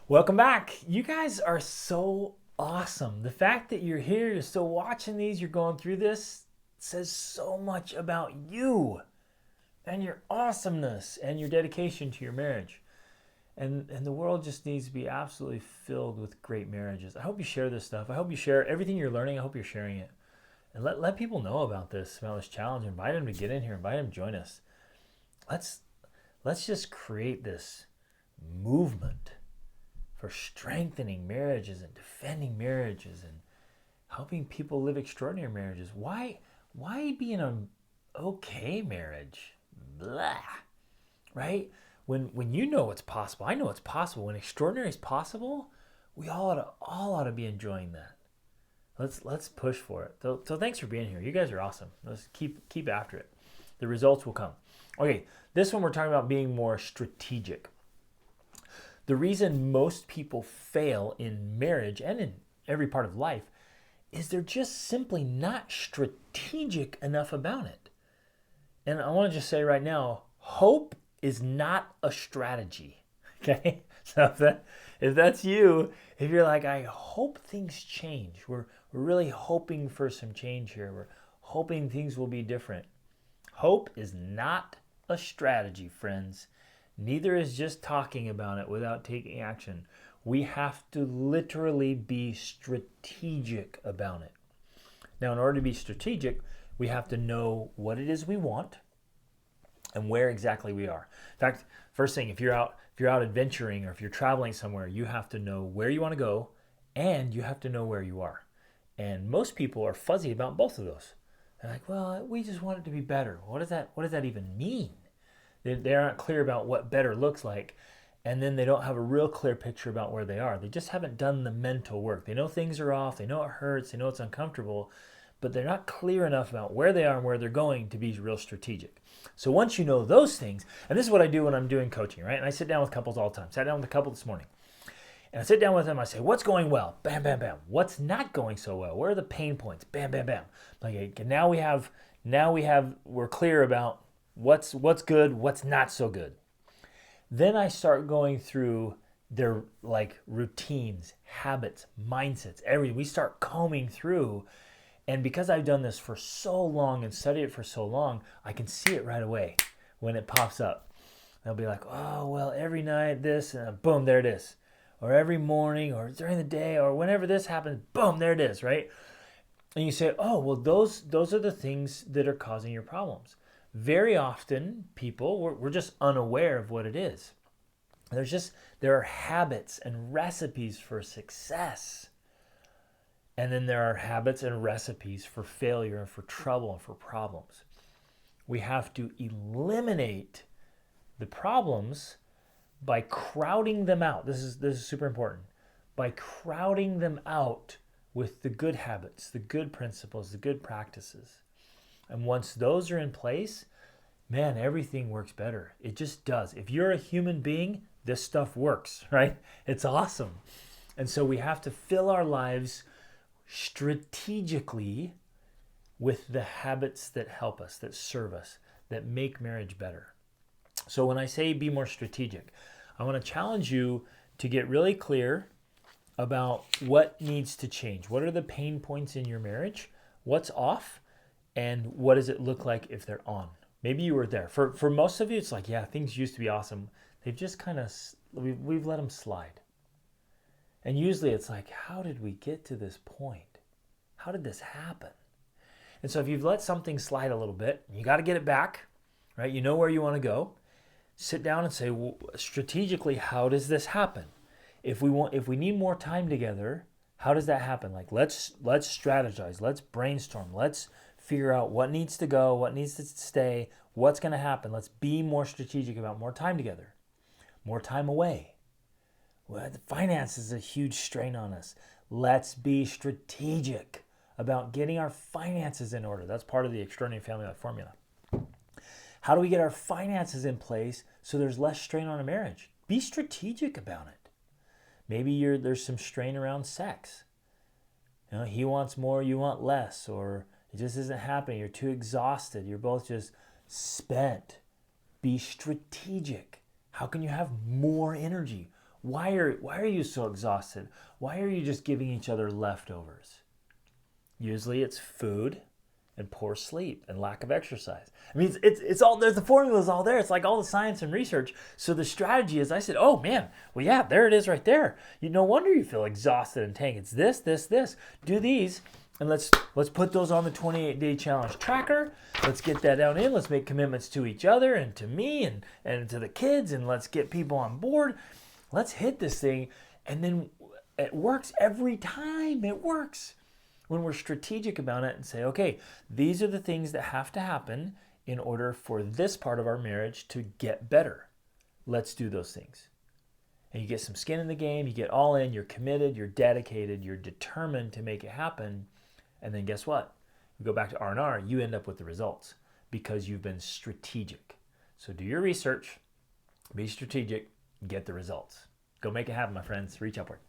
Welcome back. You guys are so awesome. The fact that you're here, you're still watching these, you're going through this says so much about you and your awesomeness and your dedication to your marriage. And the world just needs to be absolutely filled with great marriages. I hope you share this stuff. I hope you share everything you're learning. I hope you're sharing it. And let people know about this challenge. Invite them to get in here. Invite them to join us. Let's let's just create this movement for strengthening marriages and defending marriages and helping people live extraordinary marriages. Why be in an okay marriage? Blah. Right? When you know it's possible, I know it's possible. When extraordinary is possible, we all ought to be enjoying that. Let's push for it. So thanks for being here. You guys are awesome. Let's keep after it. The results will come. Okay, this one we're talking about being more strategic. The reason most people fail in marriage and in every part of life is they're just simply not strategic enough about it. And I want to just say right now, hope is not a strategy. Okay? So if that's you, if you're like, I hope things change. We're really hoping for some change here. We're hoping things will be different. Hope is not a strategy, friends. Neither is just talking about it without taking action. We have to literally be strategic about it. Now, in order to be strategic, we have to know what it is we want and where exactly we are. In fact, first thing, if you're out adventuring or if you're traveling somewhere, you have to know where you want to go and you have to know where you are. And most people are fuzzy about both of those. They're like, well, we just want it to be better. What does that even mean? They aren't clear about what better looks like, and then they don't have a real clear picture about where they are. They just haven't done the mental work. They know things are off, they know it hurts, they know it's uncomfortable, but they're not clear enough about where they are and where they're going to be real strategic. So once you know those things, and this is what I do when I'm doing coaching, right? And I sit down with couples all the time. Sat down with a couple this morning. And I sit down with them, I say, what's going well? Bam, bam, bam. What's not going so well? Where are the pain points? Bam, bam, bam. Okay, we're clear about what's good, what's not so good. Then I start going through their routines, habits, mindsets, everything. We start combing through. And because I've done this for so long and studied it for so long, I can see it right away when it pops up. They'll be like, oh, well, every night this, and boom, there it is. Or every morning or during the day or whenever this happens, boom, there it is, right? And you say, oh, well, those are the things that are causing your problems. Very often, people, we're just unaware of what it is. There are habits and recipes for success. And then there are habits and recipes for failure and for trouble and for problems. We have to eliminate the problems by crowding them out. This is super important. By crowding them out with the good habits, the good principles, the good practices. And once those are in place, man, everything works better. It just does. If you're a human being, this stuff works, right? It's awesome. And so we have to fill our lives strategically with the habits that help us, that serve us, that make marriage better. So when I say be more strategic, I want to challenge you to get really clear about what needs to change. What are the pain points in your marriage? What's off? And what does it look like if they're on? Maybe you were there. For most of you, it's like, yeah, things used to be awesome. They've just we've let them slide. And usually it's like, how did we get to this point? How did this happen? And so if you've let something slide a little bit, you got to get it back, right? You know where you want to go. Sit down and say, well, strategically, how does this happen? If we need more time together, how does that happen? Like, let's strategize, let's brainstorm, let's figure out what needs to go, what needs to stay, what's going to happen. Let's be more strategic about more time together, more time away. Well, the finances is a huge strain on us. Let's be strategic about getting our finances in order. That's part of the Extraordinary Family Life Formula. How do we get our finances in place so there's less strain on a marriage? Be strategic about it. Maybe there's some strain around sex. He wants more, you want less, or it just isn't happening. You're too exhausted. You're both just spent. Be strategic. How can you have more energy? Why are you so exhausted? Why are you just giving each other leftovers? Usually it's food and poor sleep and lack of exercise. I mean, it's all, there's the formula's all there. It's like all the science and research. So the strategy is, I said, oh man, well, yeah, there it is right there. No wonder you feel exhausted and tanked. It's this, this, this. Do these, and let's put those on the 28-day challenge tracker. Let's get that down in. Let's make commitments to each other and to me and to the kids, and let's get people on board. Let's hit this thing. And then it works every time. It works when we're strategic about it and say, okay, these are the things that have to happen in order for this part of our marriage to get better. Let's do those things. And you get some skin in the game, you get all in, you're committed, you're dedicated, you're determined to make it happen. And then guess what? You go back to R&R, you end up with the results because you've been strategic. So do your research, be strategic, get the results. Go make it happen, my friends. Reach upward.